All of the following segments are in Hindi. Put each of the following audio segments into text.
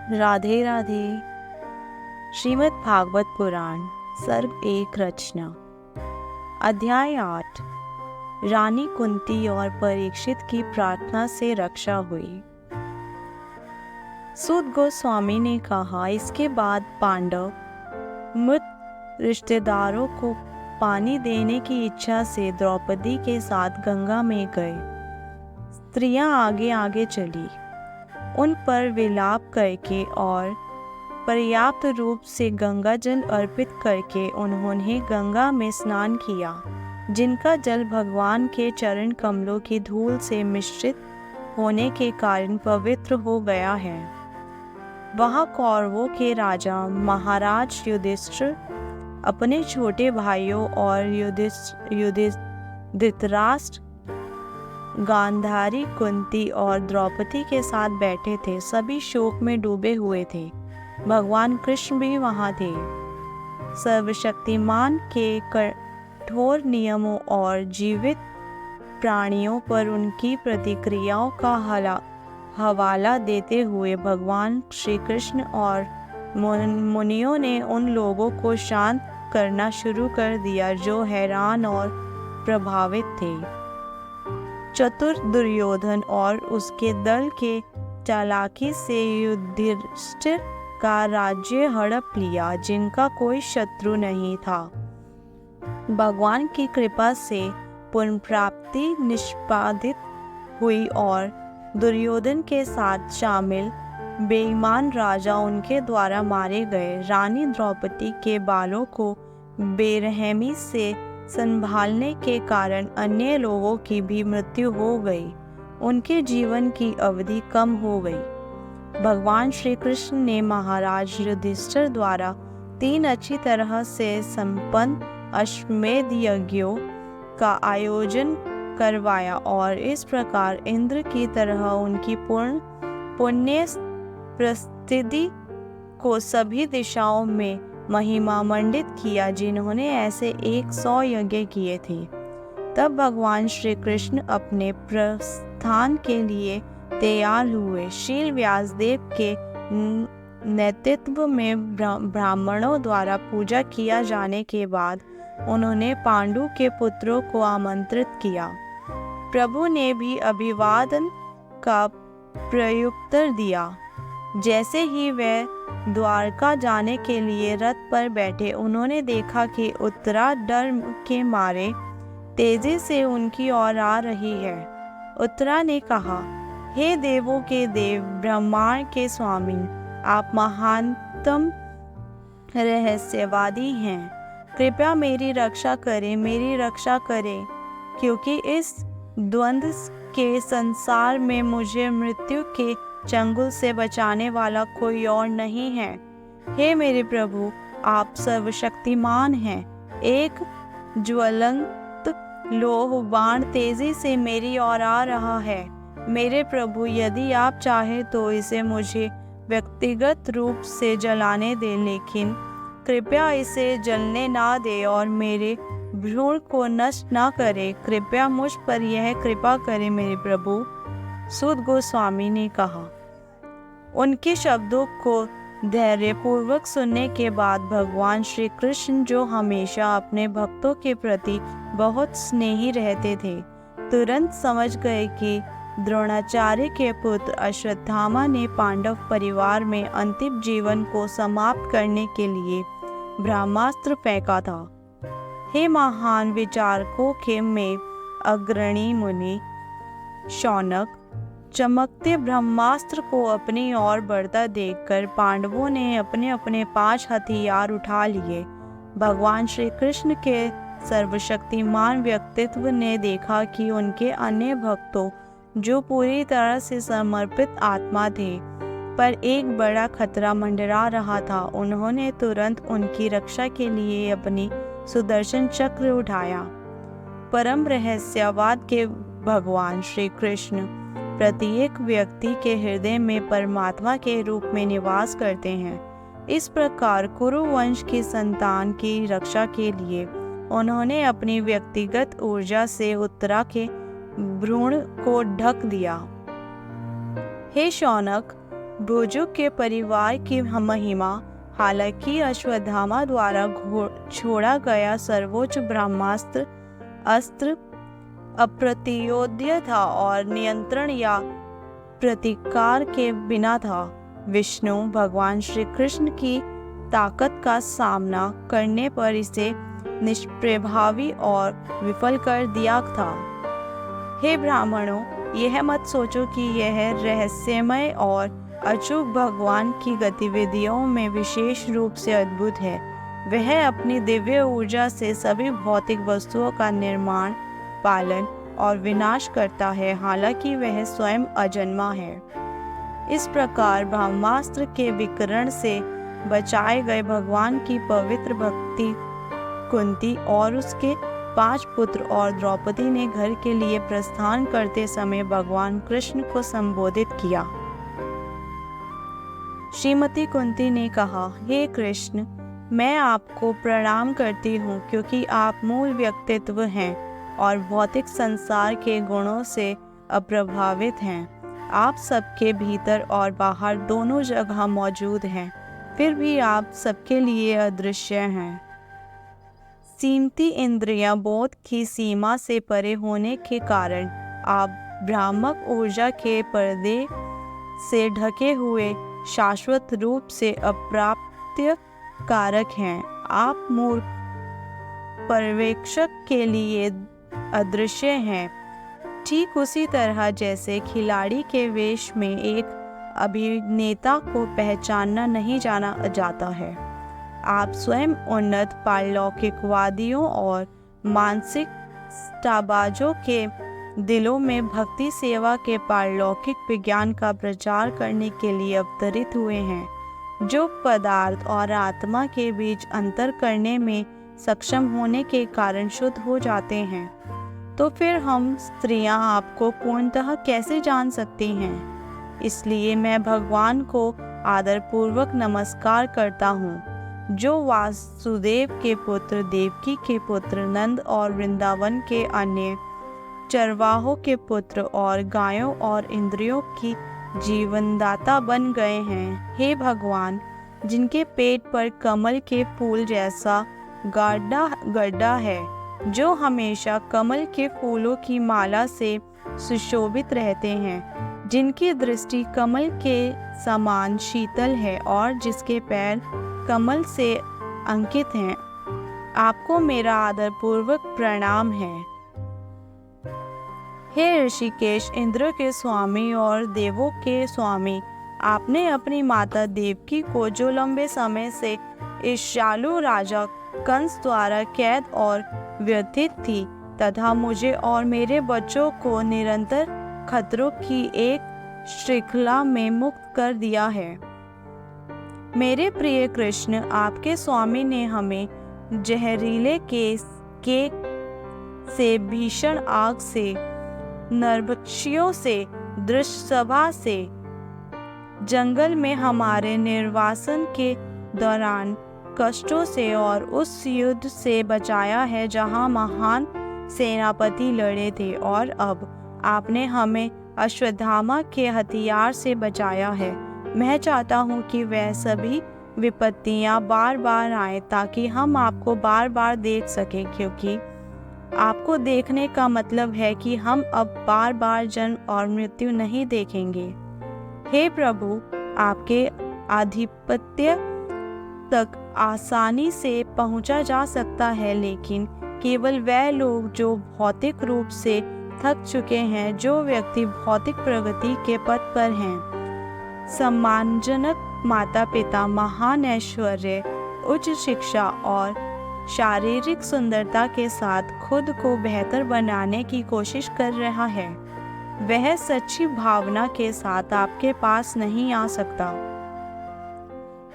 राधे राधे। श्रीमद् भागवत पुराण सर्ग एक रचना। अध्याय 8। रानी कुंती और परीक्षित की प्रार्थना से रक्षा हुई। सूत गोस्वामी ने कहा, इसके बाद पांडव मृत रिश्तेदारों को पानी देने की इच्छा से द्रौपदी के साथ गंगा में गए। स्त्रियां आगे आगे चली, उन पर विलाप करके और पर्याप्त रूप से गंगा जल अर्पित करके उन्होंने गंगा में स्नान किया, जिनका जल भगवान के चरण कमलों की धूल से मिश्रित होने के कारण पवित्र हो गया है। वहाँ कौरवों के राजा महाराज युधिष्ठिर अपने छोटे भाइयों और धृतराष्ट्र, गांधारी, कुंती और द्रौपदी के साथ बैठे थे। सभी शोक में डूबे हुए थे। भगवान कृष्ण भी वहाँ थे। सर्वशक्तिमान के कठोर नियमों और जीवित प्राणियों पर उनकी प्रतिक्रियाओं का हवाला देते हुए भगवान श्री कृष्ण और मुनियों ने उन लोगों को शांत करना शुरू कर दिया जो हैरान और प्रभावित थे। चतुर दुर्योधन और उसके दल के चालाकी से युधिष्ठिर का राज्य हड़प लिया, जिनका कोई शत्रु नहीं था। भगवान की कृपा से पुण्य प्राप्ति निष्पादित हुई और दुर्योधन के साथ शामिल बेईमान राजा उनके द्वारा मारे गए। रानी द्रौपदी के बालों को बेरहमी से संभालने के कारण अन्य लोगों की भी मृत्यु हो गई। उनके जीवन की अवधि कम हो गई। भगवान श्री कृष्ण ने महाराज युधिष्ठिर द्वारा 3 अच्छी तरह से संपन्न अश्वमेध यज्ञों का आयोजन करवाया और इस प्रकार इंद्र की तरह उनकी पुण्य प्रस्थिति को सभी दिशाओं में महिमा मंडित किया, जिन्होंने ऐसे 100 यज्ञ किए थे। तब भगवान श्री कृष्ण अपने प्रस्थान के लिए तैयार हुए। शील व्यासदेव के नेतृत्व में ब्राह्मणों द्वारा पूजा किया जाने के बाद उन्होंने पांडु के पुत्रों को आमंत्रित किया। प्रभु ने भी अभिवादन का प्रत्युत्तर दिया। जैसे ही वे द्वारका जाने के लिए रथ पर बैठे, उन्होंने देखा कि उत्तरा डर के मारे तेजी से उनकी ओर आ रही है। उत्तरा ने कहा, हे देवों के देव, ब्रह्मांड के स्वामी, आप महानतम रहस्यवादी हैं। कृपया मेरी रक्षा करें, क्योंकि इस द्वंद्व के संसार में मुझे मृत्यु के चंगुल से बचाने वाला कोई और नहीं है। हे मेरे प्रभु, आप सर्वशक्तिमान हैं। एक ज्वलंत लोह बाण तेजी से मेरी ओर आ रहा है। मेरे प्रभु, यदि आप चाहें तो इसे मुझे व्यक्तिगत रूप से जलाने दें, लेकिन कृपया इसे जलने ना दे और मेरे भ्रूण को नष्ट ना करे। कृपया मुझ पर यह कृपा करें मेरे प्रभु। सूत गोस्वामी ने कहा। उनके शब्दों को धैर्यपूर्वक सुनने के बाद भगवान श्री कृष्ण, जो हमेशा अपने भक्तों के प्रति बहुत स्नेही रहते थे, तुरंत समझ गए कि द्रोणाचार्य के पुत्र अश्वत्थामा ने पांडव परिवार में अंतिम जीवन को समाप्त करने के लिए ब्रह्मास्त्र फेंका था। हे महान विचारकों के में अग्रणी मुनि शौनक, चमकते ब्रह्मास्त्र को अपनी ओर बढ़ता देखकर पांडवों ने अपने अपने 5 हथियार उठा लिए। भगवान श्री कृष्ण के सर्वशक्तिमान व्यक्तित्व ने देखा कि उनके अन्य भक्तों, जो पूरी तरह से समर्पित आत्मा थे, पर एक बड़ा खतरा मंडरा रहा था। उन्होंने तुरंत उनकी रक्षा के लिए अपनी सुदर्शन चक्र उठाया। परम रहस्यवाद के भगवान श्री कृष्ण प्रत्येक व्यक्ति के हृदय में परमात्मा के रूप में निवास करते हैं। इस प्रकार कुरु वंश की संतान की रक्षा के लिए उन्होंने अपनी व्यक्तिगत ऊर्जा से उत्तरा के भ्रूण को ढक दिया। हे शौनक, भुजु के परिवार की महिमा, हालांकि अश्वत्थामा द्वारा छोड़ा गया सर्वोच्च ब्रह्मास्त्र अस्त्र अप्रतिरोध्य था और नियंत्रण या प्रतिकार के बिना था। विष्णु भगवान श्री कृष्ण की ताकत का सामना करने पर इसे निष्प्रभावी और विफल कर दिया था। हे ब्राह्मणों, यह मत सोचो कि यह रहस्यमय और अचूक भगवान की गतिविधियों में विशेष रूप से अद्भुत है। वह अपनी दिव्य ऊर्जा से सभी भौतिक वस्तुओं का निर्माण, पालन और विनाश करता है, हालांकि वह स्वयं अजन्मा है। इस प्रकार ब्रह्मास्त्र के विकिरण से बचाए गए भगवान की पवित्र भक्ति कुंती और उसके 5 पुत्र और द्रौपदी ने घर के लिए प्रस्थान करते समय भगवान कृष्ण को संबोधित किया। श्रीमती कुंती ने कहा, हे कृष्ण, मैं आपको प्रणाम करती हूँ क्योंकि आप मूल व्यक्तित्व हैं और भौतिक संसार के गुणों से अप्रभावित हैं। आप सबके भीतर और बाहर दोनों जगह मौजूद हैं, फिर भी आप सबके लिए अदृश्य हैं। सीमती इंद्रियां बोध की सीमा से परे होने के कारण आप भ्रामक ऊर्जा के पर्दे से ढके हुए शाश्वत रूप से अप्राप्य कारक हैं। आप मूर्ख पर्यवेक्षक के लिए अदृश्य हैं, ठीक उसी तरह जैसे खिलाड़ी के वेश में एक अभिनेता को पहचानना नहीं जाना जाता है। आप स्वयं उन्नत पारलौकिकवादियों और मानसिक स्टाबाजों के दिलों में भक्ति सेवा के पारलौकिक विज्ञान का प्रचार करने के लिए अवतरित हुए हैं, जो पदार्थ और आत्मा के बीच अंतर करने में सक्षम होने के कारण शुद्ध हो जाते हैं। तो फिर हम स्त्रियां आपको पूर्णतः कैसे जान सकती हैं? इसलिए मैं भगवान को आदरपूर्वक नमस्कार करता हूँ, जो वासुदेव के पुत्र, देवकी के पुत्र, नंद और वृंदावन के अन्य चरवाहों के पुत्र और गायों और इंद्रियों की जीवनदाता बन गए हैं। हे भगवान, जिनके पेट पर कमल के फूल जैसा गड्ढा है, जो हमेशा कमल के फूलों की माला से सुशोभित रहते हैं, जिनकी दृष्टि कमल के समान शीतल है और जिसके पैर कमल से अंकित हैं, आपको मेरा आदरपूर्वक प्रणाम है। हे ऋषिकेश, इंद्र के स्वामी और देवों के स्वामी, आपने अपनी माता देवकी को, जो लंबे समय से ईर्ष्यालु राजा कंस द्वारा कैद और व्यथित थी, तथा मुझे और मेरे बच्चों को निरंतर खतरों की एक श्रृंखला में मुक्त कर दिया है। मेरे प्रिय कृष्ण, आपके स्वामी ने हमें जहरीले केक से, भीषण आग से, नरभक्षियों से, दृश्य सभा से, जंगल में हमारे निर्वासन के दौरान कष्टों से और उस युद्ध से बचाया है जहां महान सेनापति लड़े थे, और अब आपने हमें अश्वत्थामा के हथियार से बचाया है। मैं चाहता हूं कि वह सभी विपत्तियां बार बार आए ताकि हम आपको बार बार देख सकें, क्योंकि आपको देखने का मतलब है कि हम अब बार बार जन्म और मृत्यु नहीं देखेंगे। हे प्रभु, आपके आधिपत्य तक आसानी से पहुंचा जा सकता है, लेकिन केवल वह लोग जो भौतिक रूप से थक चुके हैं, जो व्यक्ति भौतिक प्रगति के पथ पर हैं, सम्मानजनक माता पिता, महान ऐश्वर्य, उच्च शिक्षा और शारीरिक सुंदरता के साथ खुद को बेहतर बनाने की कोशिश कर रहा है, वह सच्ची भावना के साथ आपके पास नहीं आ सकता।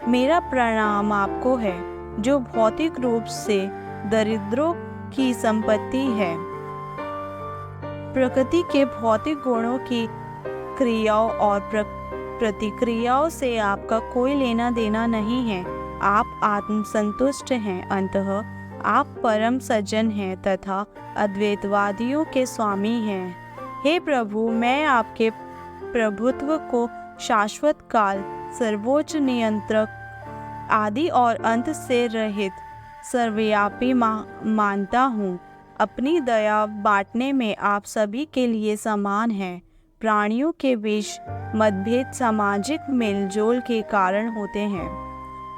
मेरा प्रणाम आपको है, जो भौतिक रूप से दरिद्रों की संपत्ति है। प्रकृति के भौतिक गुणों की क्रियाओं और प्रतिक्रियाओं से आपका कोई लेना देना नहीं है। आप आत्मसंतुष्ट हैं, अंततः आप परम सज्जन हैं तथा अद्वैतवादियों के स्वामी हैं। हे प्रभु, मैं आपके प्रभुत्व को शाश्वत काल, सर्वोच्च नियंत्रक, आदि और अंत से रहित, सर्वव्यापी मानता हूँ। अपनी दया बांटने में आप सभी के लिए समान हैं। प्राणियों के बीच मतभेद सामाजिक मेलजोल के कारण होते हैं।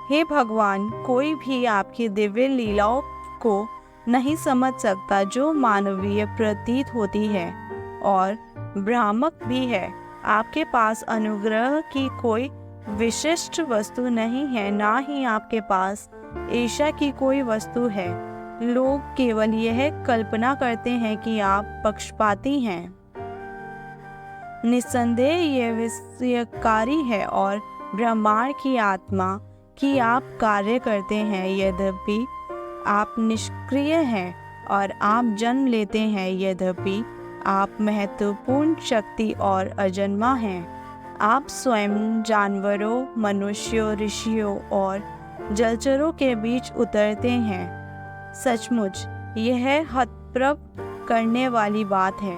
हे भगवान, कोई भी आपकी दिव्य लीलाओं को नहीं समझ सकता जो मानवीय प्रतीत होती है और भ्रामक भी है। आपके पास अनुग्रह की कोई विशिष्ट वस्तु नहीं है, ना ही आपके पास ईर्ष्या की कोई वस्तु है। लोग केवल यह कल्पना करते हैं कि आप पक्षपाती हैं। निस्संदेह यह विस्मयकारी है और ब्रह्मांड की आत्मा की आप कार्य करते हैं। यद्यपि आप निष्क्रिय हैं और आप जन्म लेते हैं, यद्यपि आप महत्वपूर्ण शक्ति और अजन्मा हैं। आप स्वयं जानवरों, मनुष्यों, ऋषियों और जलचरों के बीच उतरते हैं। सचमुच यह हतप्रभ करने वाली बात है।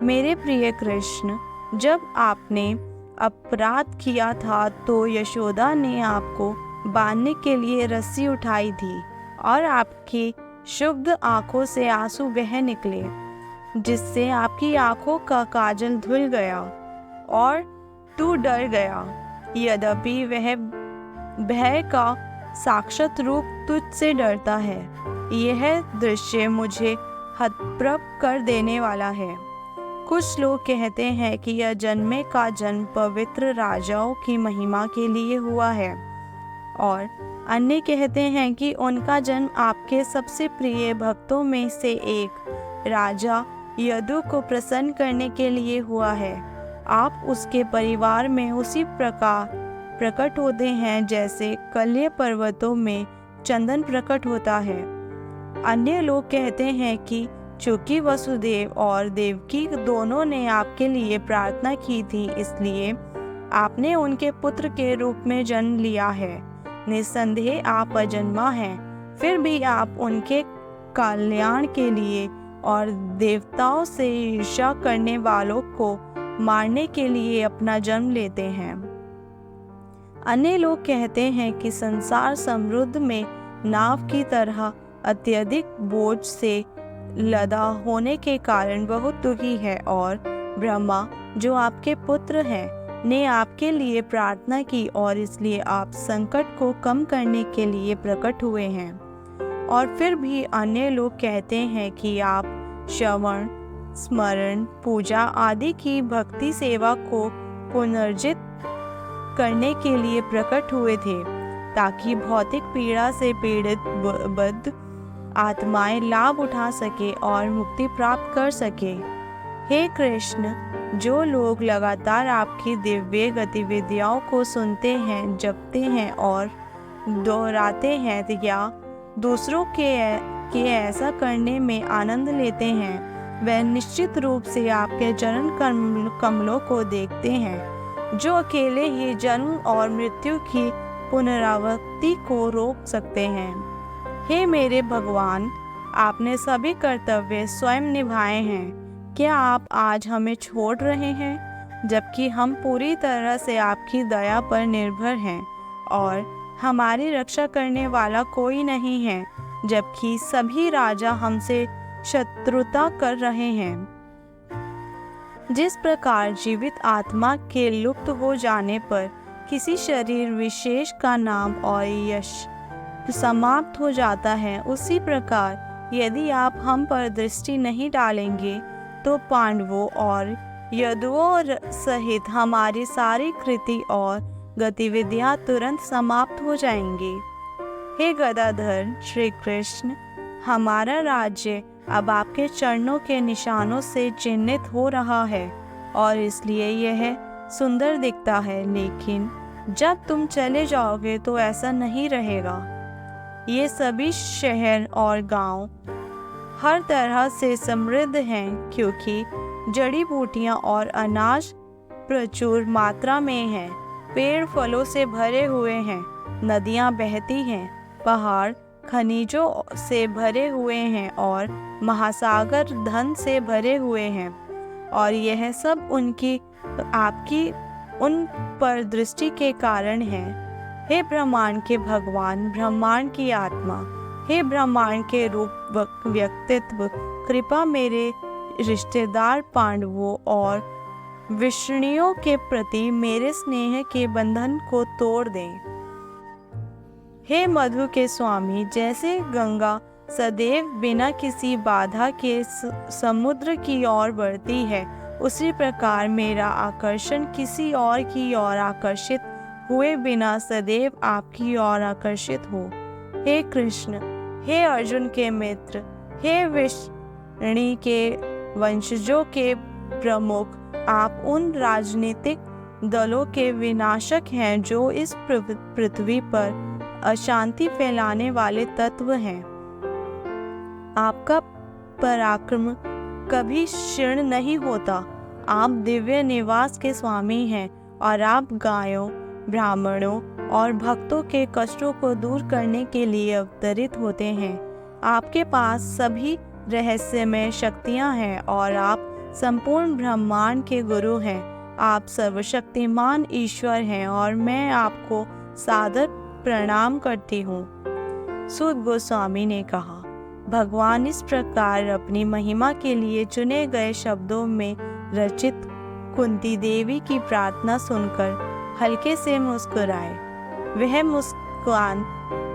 मेरे प्रिय कृष्ण, जब आपने अपराध किया था तो यशोदा ने आपको बांधने के लिए रस्सी उठाई थी और आपकी शुद्ध आंखों से आंसू बह निकले, जिससे आपकी आंखों का काजल धुल गया और तू डर गया। यद्यपि वह भय का साक्षात रूप तुझसे डरता है। यह दृश्य मुझे हतप्रभ कर देने वाला है। कुछ लोग कहते हैं कि यह जन्मे का जन्म पवित्र राजाओं की महिमा के लिए हुआ है और अन्य कहते हैं कि उनका जन्म आपके सबसे प्रिय भक्तों में से एक राजा यदु को प्रसन्न करने के लिए हुआ है। आप उसके परिवार में उसी प्रकार प्रकट होते हैं जैसे कल्य पर्वतों में चंदन प्रकट होता है। अन्य लोग कहते हैं कि चूंकि वसुदेव और देवकी दोनों ने आपके लिए प्रार्थना की थी, इसलिए आपने उनके पुत्र के रूप में जन्म लिया है। निस्संदेह आप अजन्मा हैं, फिर भी आप उनके कल्याण के लिए और देवताओं से ईर्ष्या करने वालों को मारने के लिए अपना जन्म लेते हैं। अन्य लोग कहते हैं कि संसार समुद्र में नाव की तरह अत्यधिक बोझ से लदा होने के कारण बहुत दुखी है और ब्रह्मा, जो आपके पुत्र हैं, ने आपके लिए प्रार्थना की और इसलिए आप संकट को कम करने के लिए प्रकट हुए हैं। और फिर भी अन्य लोग कहते हैं कि आप श्रवण, स्मरण, पूजा आदि की भक्ति सेवा को पुनर्जित करने के लिए प्रकट हुए थे, ताकि भौतिक पीड़ा से पीड़ित बद्ध आत्माएं लाभ उठा सके और मुक्ति प्राप्त कर सके। हे कृष्ण, जो लोग लगातार आपकी दिव्य गतिविधियों को सुनते हैं, जपते हैं और दोहराते हैं या दूसरों के ऐसा करने में आनंद लेते हैं, वह निश्चित रूप से आपके चरण कमलों को देखते हैं, जो अकेले ही जन्म और मृत्यु की पुनरावृत्ति को रोक सकते हैं। हे मेरे भगवान, आपने सभी कर्तव्य स्वयं निभाए हैं। क्या आप आज हमें छोड़ रहे हैं, जबकि हम पूरी तरह से आपकी दया पर निर्भर हैं और हमारी रक्षा करने वाला कोई नहीं है, जबकि सभी राजा हमसे शत्रुता कर रहे हैं। जिस प्रकार जीवित आत्मा के लुप्त हो जाने पर किसी शरीर विशेष का नाम और यश समाप्त हो जाता है, उसी प्रकार यदि आप हम पर दृष्टि नहीं डालेंगे तो पांडवों और यदुओं सहित हमारी सारी कृति और गतिविधियां तुरंत समाप्त हो जाएंगी। हे गदाधर श्री कृष्ण, हमारा राज्य अब आपके चरणों के निशानों से चिन्हित हो रहा है और इसलिए यह सुंदर दिखता है, लेकिन जब तुम चले जाओगे तो ऐसा नहीं रहेगा। ये सभी शहर और गांव हर तरह से समृद्ध हैं, क्योंकि जड़ी बूटियां और अनाज प्रचुर मात्रा में हैं। पेड़ फलों से भरे हुए हैं, नदियां बहती हैं, पहाड़ खनिजों से भरे हुए हैं और महासागर धन से भरे हुए हैं। और यह सब उनकी आपकी उन पर दृष्टि के कारण है। हे ब्रह्मांड के भगवान, ब्रह्मांड की आत्मा, हे ब्रह्मांड के रूप व्यक्तित्व, कृपा मेरे रिश्तेदार पांडवों और विष्णुओं के प्रति मेरे स्नेह के बंधन को तोड़ दें। हे मधु के स्वामी, जैसे गंगा सदैव बिना किसी बाधा के समुद्र की ओर बढ़ती है, उसी प्रकार मेरा आकर्षण किसी और की ओर आकर्षित हुए बिना सदैव आपकी ओर आकर्षित हो। हे कृष्ण, हे अर्जुन के मित्र, हे विष्णु के वंशजों के प्रमुख, आप उन राजनीतिक दलों के विनाशक हैं जो इस पृथ्वी पर अशांति फैलाने वाले तत्व हैं। आपका पराक्रम कभी क्षीण नहीं होता। आप दिव्य निवास के स्वामी हैं और आप गायों, ब्राह्मणों और भक्तों के कष्टों को दूर करने के लिए अवतरित होते हैं। आपके पास सभी रहस्यमय शक्तियां हैं और आप संपूर्ण ब्रह्मांड के गुरु हैं। आप सर्वशक्तिमान ईश्वर हैं और मैं आपको सादर प्रणाम करती हूँ। सूत गोस्वामी ने कहा, भगवान इस प्रकार अपनी महिमा के लिए चुने गए शब्दों में रचित कुंती देवी की प्रार्थना सुनकर हल्के से मुस्कुराए। वह मुस्कान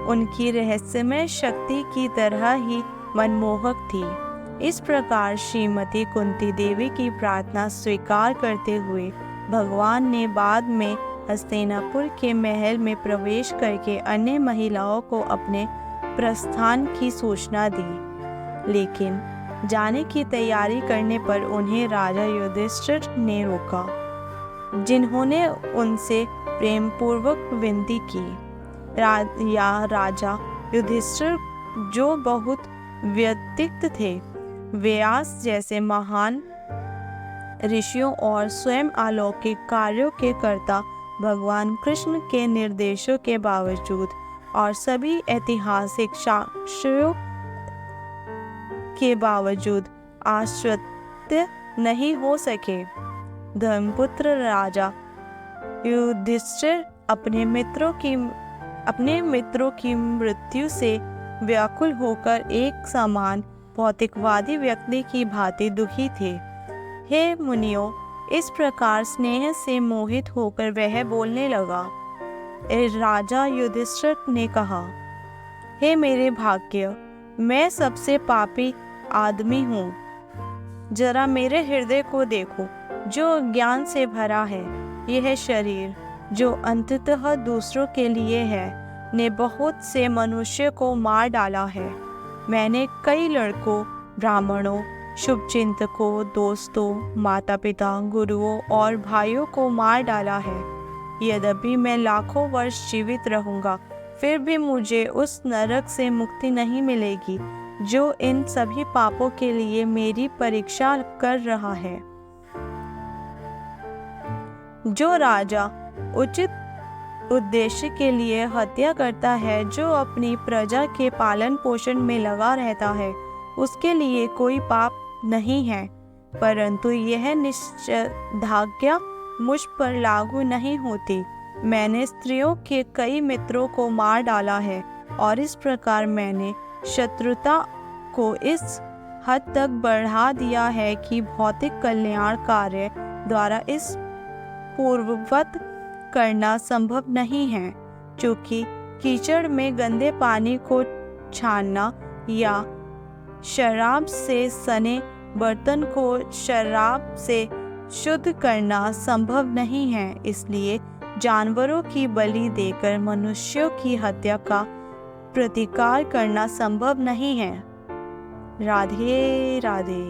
उनकी रहस्यमय शक्ति की तरह ही मनमोहक थी। इस प्रकार श्रीमती कुंती देवी की प्रार्थना स्वीकार करते हुए भगवान ने बाद में हस्तिनापुर के महल में प्रवेश करके अन्य महिलाओं को अपने प्रस्थान की सूचना दी, लेकिन जाने की तैयारी करने पर उन्हें राजा युधिष्ठिर ने रोका, जिन्होंने उनसे प्रेम पूर्वक विनती की। राजा युधिष्ठिर, जो बहुत व्यतिक्त थे, व्यास जैसे महान ऋषियों और स्वयं अलौकिक कार्यों के कर्ता भगवान कृष्ण के निर्देशों के बावजूद और सभी ऐतिहासिक साक्ष्यों के बावजूद आश्चर्य नहीं हो सके। धर्मपुत्र राजा युधिष्ठिर अपने मित्रों की मृत्यु से व्याकुल होकर एक समान भौतिकवादी व्यक्ति की भांति दुखी थे। हे मुनियों, इस प्रकार स्नेह से मोहित होकर वह बोलने लगा। राजा युधिष्ठिर ने कहा, हे मेरे भाग्य, मैं सबसे पापी आदमी हूँ। जरा मेरे हृदय को देखो, जो ज्ञान से भरा है। यह शरीर, जो अंततः दूसरों के लिए है, ने बहुत से मनुष्य को मार डाला है। मैंने कई लड़कों, ब्राह्मणों, शुभचिंतकों, दोस्तों, माता पिता, गुरुओं और भाइयों को मार डाला है। यद्यपि मैं लाखों वर्ष जीवित रहूंगा, फिर भी मुझे उस नरक से मुक्ति नहीं मिलेगी जो इन सभी पापों के लिए मेरी परीक्षा कर रहा है। जो राजा उचित उद्देश्य के लिए हत्या करता है, जो अपनी प्रजा के पालन पोषण में लगा रहता है, उसके लिए कोई पाप नहीं है, परंतु यह निषेधाज्ञा मुझ पर लागू नहीं होती। मैंने स्त्रियों के कई मित्रों को मार डाला है और इस प्रकार मैंने शत्रुता को इस हद तक बढ़ा दिया है कि भौतिक कल्याण कार्य द्वारा इस पूर्ववत करना संभव नहीं है। चूंकि कीचड़ में गंदे पानी को छानना या शराब से सने बर्तन को शराब से शुद्ध करना संभव नहीं है, इसलिए जानवरों की बलि देकर मनुष्यों की हत्या का प्रतिकार करना संभव नहीं है। राधे राधे।